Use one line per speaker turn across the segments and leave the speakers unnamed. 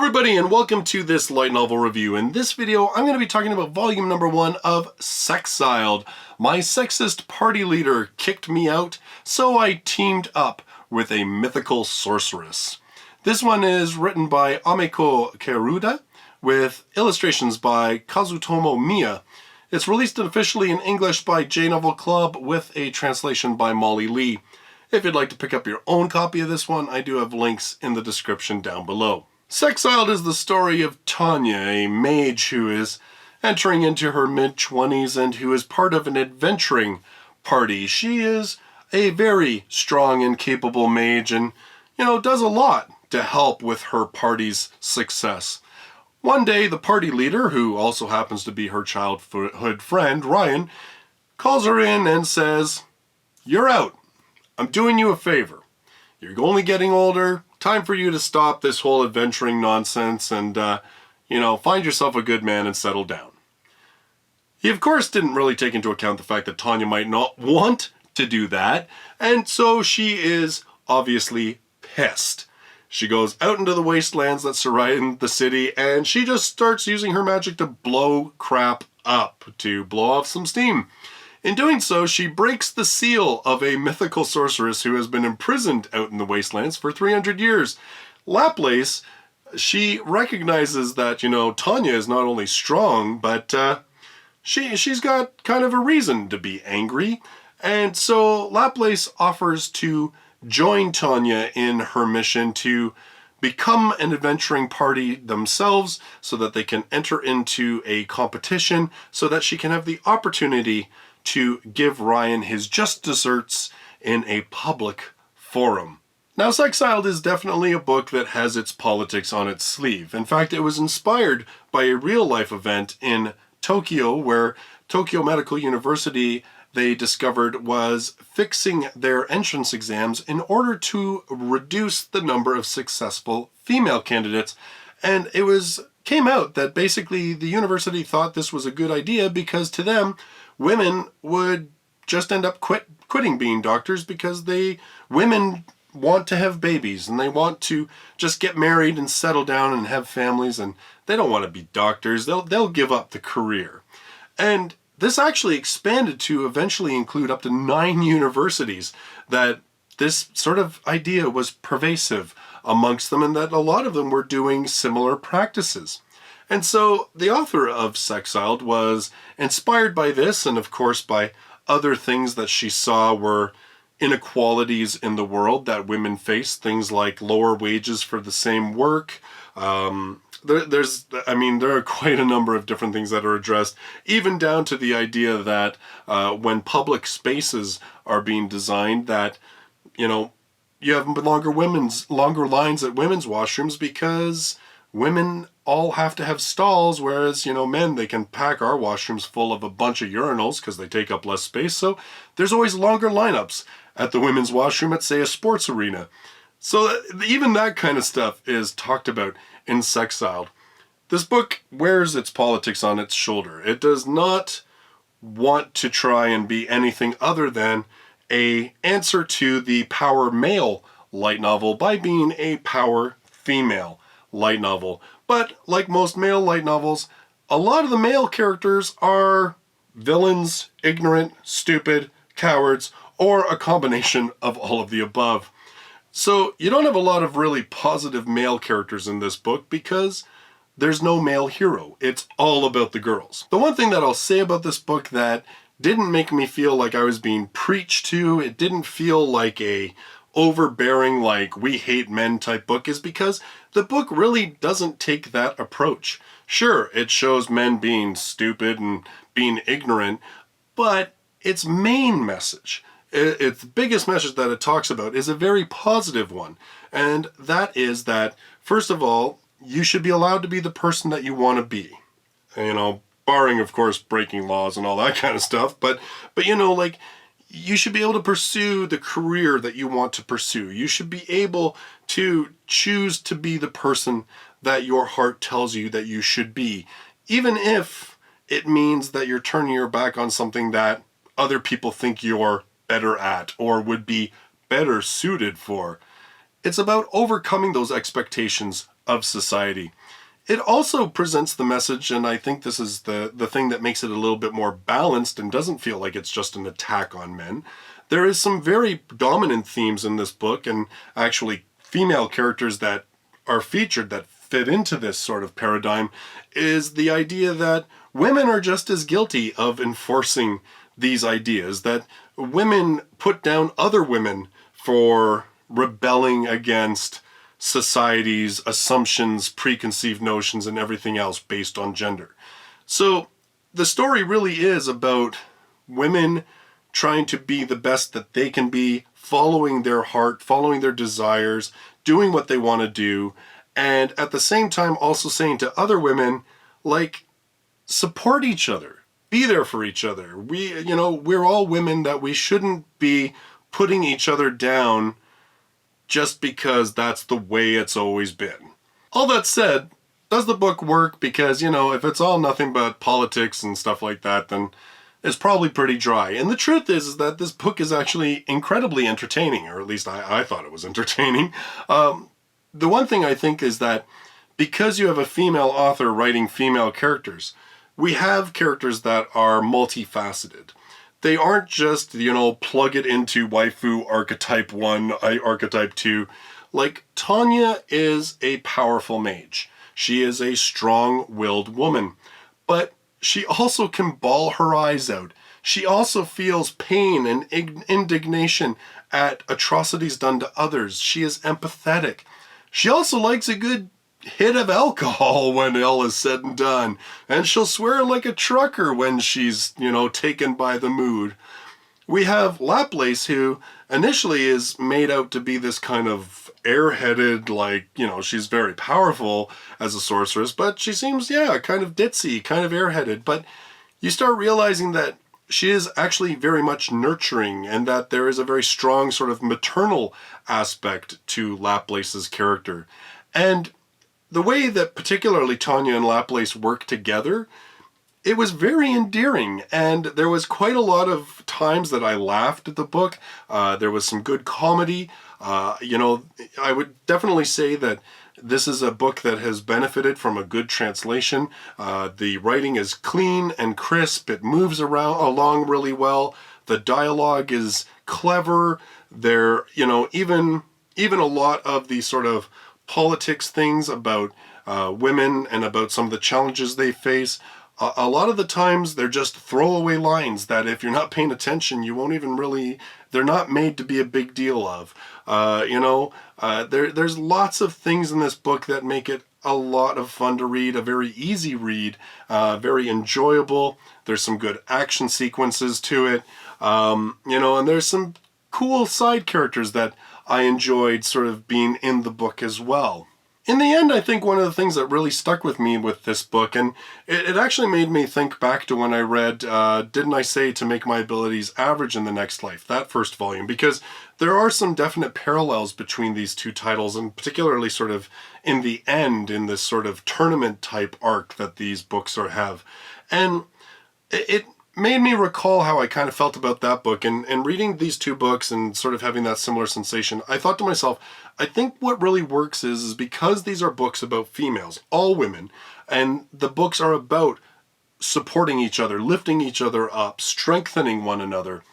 everybody, and welcome to this light novel review. In this video, I'm going to be talking about volume number 1 of Sexiled. My sexist party leader kicked me out, so I teamed up with a mythical sorceress. This one is written by Ameko Kaeruda, with illustrations by Kazutomo Miya. It's released officially in English by J Novel Club with a translation by Molly Lee. If you'd like to pick up your own copy of this one, I do have links in the description down below. Sexiled is the story of Tanya, a mage who is entering into her mid-20s and who is part of an adventuring party. She is a very strong and capable mage and, does a lot to help with her party's success. One day, the party leader, who also happens to be her childhood friend, Ryan, calls her in and says, "You're out. I'm doing you a favor. You're only getting older. Time for you to stop this whole adventuring nonsense and, find yourself a good man and settle down." He, of course, didn't really take into account the fact that Tanya might not want to do that, and so she is obviously pissed. She goes out into the wastelands that surround the city, and she just starts using her magic to blow crap up, to blow off some steam. In doing so, she breaks the seal of a mythical sorceress who has been imprisoned out in the wastelands for 300 years. Laplace, she recognizes that, Tanya is not only strong, but she's got kind of a reason to be angry. And so Laplace offers to join Tanya in her mission to become an adventuring party themselves so that they can enter into a competition so that she can have the opportunity to give Ryan his just desserts in a public forum. Now, Sexiled is definitely a book that has its politics on its sleeve. In fact, it was inspired by a real-life event in Tokyo, where Tokyo Medical University, they discovered, was fixing their entrance exams in order to reduce the number of successful female candidates. And came out that basically the university thought this was a good idea because to them, women would just end up quitting being doctors because women want to have babies and they want to just get married and settle down and have families, and they don't want to be doctors. They'll give up the career. And this actually expanded to eventually include up to 9 universities, that this sort of idea was pervasive amongst them and that a lot of them were doing similar practices. And so the author of Sexiled was inspired by this and, of course, by other things that she saw were inequalities in the world that women face, things like lower wages for the same work. There are quite a number of different things that are addressed, even down to the idea that when public spaces are being designed, that, you have longer lines at women's washrooms because women all have to have stalls, whereas, men, they can pack our washrooms full of a bunch of urinals because they take up less space. So there's always longer lineups at the women's washroom at, say, a sports arena. So even that kind of stuff is talked about in Sexiled. This book wears its politics on its shoulder. It does not want to try and be anything other than an answer to the power male light novel by being a power female light novel. But like most male light novels, a lot of the male characters are villains, ignorant, stupid, cowards, or a combination of all of the above. So you don't have a lot of really positive male characters in this book because there's no male hero. It's all about the girls. The one thing that I'll say about this book that didn't make me feel like I was being preached to, it didn't feel like a overbearing, like we hate men type book, is because the book really doesn't take that approach. Sure, it shows men being stupid and being ignorant, but its main message, its biggest message that it talks about, is a very positive one. And that is that, first of all, you should be allowed to be the person that you want to be. Barring, of course, breaking laws and all that kind of stuff. But you should be able to pursue the career that you want to pursue. You should be able to choose to be the person that your heart tells you that you should be, even if it means that you're turning your back on something that other people think you're better at or would be better suited for. It's about overcoming those expectations of society. It also presents the message, and I think this is the thing that makes it a little bit more balanced and doesn't feel like it's just an attack on men. There is some very dominant themes in this book, and actually female characters that are featured that fit into this sort of paradigm, is the idea that women are just as guilty of enforcing these ideas, that women put down other women for rebelling against society's assumptions, preconceived notions, and everything else based on gender. So the story really is about women trying to be the best that they can be, following their heart, following their desires, doing what they want to do, and at the same time also saying to other women, like, support each other, be there for each other. We're all women, that we shouldn't be putting each other down just because that's the way it's always been. All that said, does the book work? Because, if it's all nothing but politics and stuff like that, then it's probably pretty dry. And the truth is that this book is actually incredibly entertaining, or at least I thought it was entertaining. The one thing I think is that because you have a female author writing female characters, we have characters that are multifaceted. They aren't just, plug it into waifu archetype 1, archetype 2. Like, Tanya is a powerful mage. She is a strong-willed woman. But she also can bawl her eyes out. She also feels pain and indignation at atrocities done to others. She is empathetic. She also likes a good hit of alcohol when all is said and done. And she'll swear like a trucker when she's, taken by the mood. We have Laplace, who initially is made out to be this kind of airheaded, she's very powerful as a sorceress, but she seems, kind of ditzy, kind of airheaded. But you start realizing that she is actually very much nurturing, and that there is a very strong sort of maternal aspect to Laplace's character. And the way that particularly Tanya and Laplace work together, it was very endearing, and there was quite a lot of times that I laughed at the book. There was some good comedy. I would definitely say that this is a book that has benefited from a good translation. The writing is clean and crisp. It moves along really well. The dialogue is clever. There, even a lot of the sort of politics things about women and about some of the challenges they face. A lot of the times they're just throwaway lines that if you're not paying attention, you won't even they're not made to be a big deal of. There's lots of things in this book that make it a lot of fun to read, a very easy read, very enjoyable. There's some good action sequences to it, and there's some cool side characters that I enjoyed sort of being in the book as well. In the end, I think one of the things that really stuck with me with this book, and it actually made me think back to when I read Didn't I Say to Make My Abilities Average in the Next Life, that first volume, because there are some definite parallels between these two titles, and particularly sort of in the end, in this sort of tournament type arc that these books have. And it made me recall how I kind of felt about that book, and reading these two books and sort of having that similar sensation. I thought to myself, I think what really works is because these are books about females, all women, and the books are about supporting each other, lifting each other up, strengthening one another.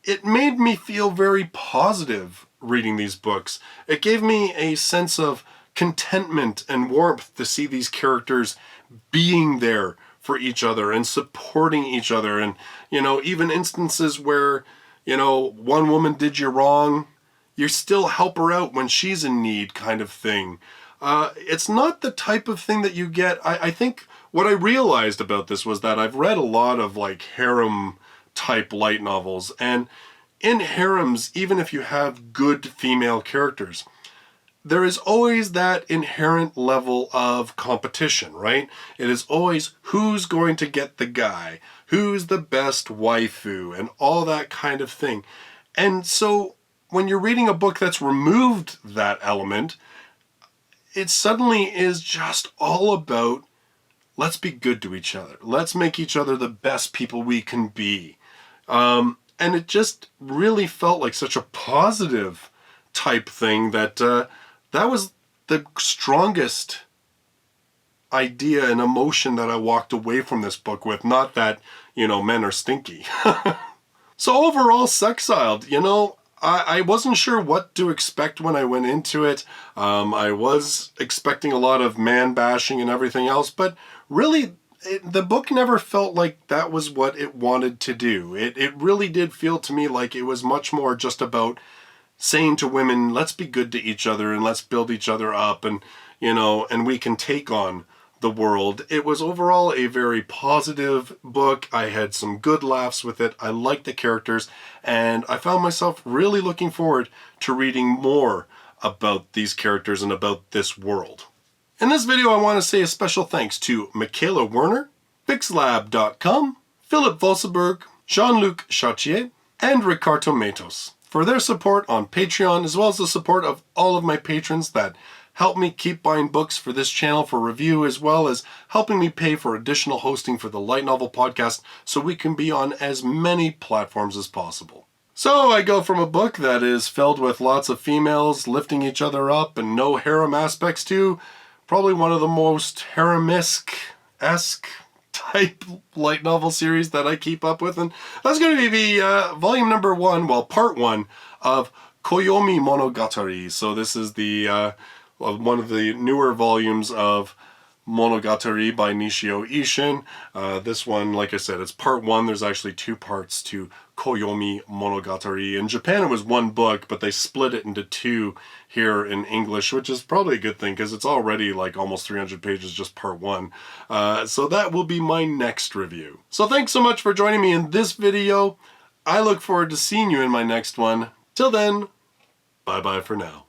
It made me feel very positive reading these books. It gave me a sense of contentment and warmth to see these characters being there for each other and supporting each other. And, even instances where, one woman did you wrong, you still help her out when she's in need, kind of thing. It's not the type of thing that you get. I think what I realized about this was that I've read a lot of harem type light novels, and in harems, even if you have good female characters, there is always that inherent level of competition, right? It is always who's going to get the guy, who's the best waifu, and all that kind of thing. And so when you're reading a book that's removed that element, it suddenly is just all about, let's be good to each other. Let's make each other the best people we can be. And it just really felt like such a positive type thing that that was the strongest idea and emotion that I walked away from this book with. Not that, you know, men are stinky. So overall, Sexiled, you know, I wasn't sure what to expect when I went into it. I was expecting a lot of man bashing and everything else, but really the book never felt like that was what it wanted to do. It really did feel to me like it was much more just about saying to women, let's be good to each other and let's build each other up, and, you know, and we can take on the world. It was overall a very positive book. I had some good laughs with it. I liked the characters, and I found myself really looking forward to reading more about these characters and about this world. In this video, I want to say a special thanks to Michaela Werner, Fixlab.com, Philip Volseberg, Jean-Luc Chartier, and Ricardo Matos for their support on Patreon, as well as the support of all of my patrons that help me keep buying books for this channel for review, as well as helping me pay for additional hosting for the Light Novel Podcast so we can be on as many platforms as possible. So I go from a book that is filled with lots of females lifting each other up and no harem aspects to probably one of the most harem-esque type light novel series that I keep up with. And that's going to be volume number 1, well, part 1 of Koyomi Monogatari. So this is the one of the newer volumes of Monogatari by Nishio Ishin. This one, like I said, it's part 1. There's actually 2 parts to Koyomi Monogatari. In Japan it was 1 book, but they split it into 2 here in English, which is probably a good thing because it's already like almost 300 pages, just part 1. So that will be my next review. So thanks so much for joining me in this video. I look forward to seeing you in my next one. Till then, bye bye for now.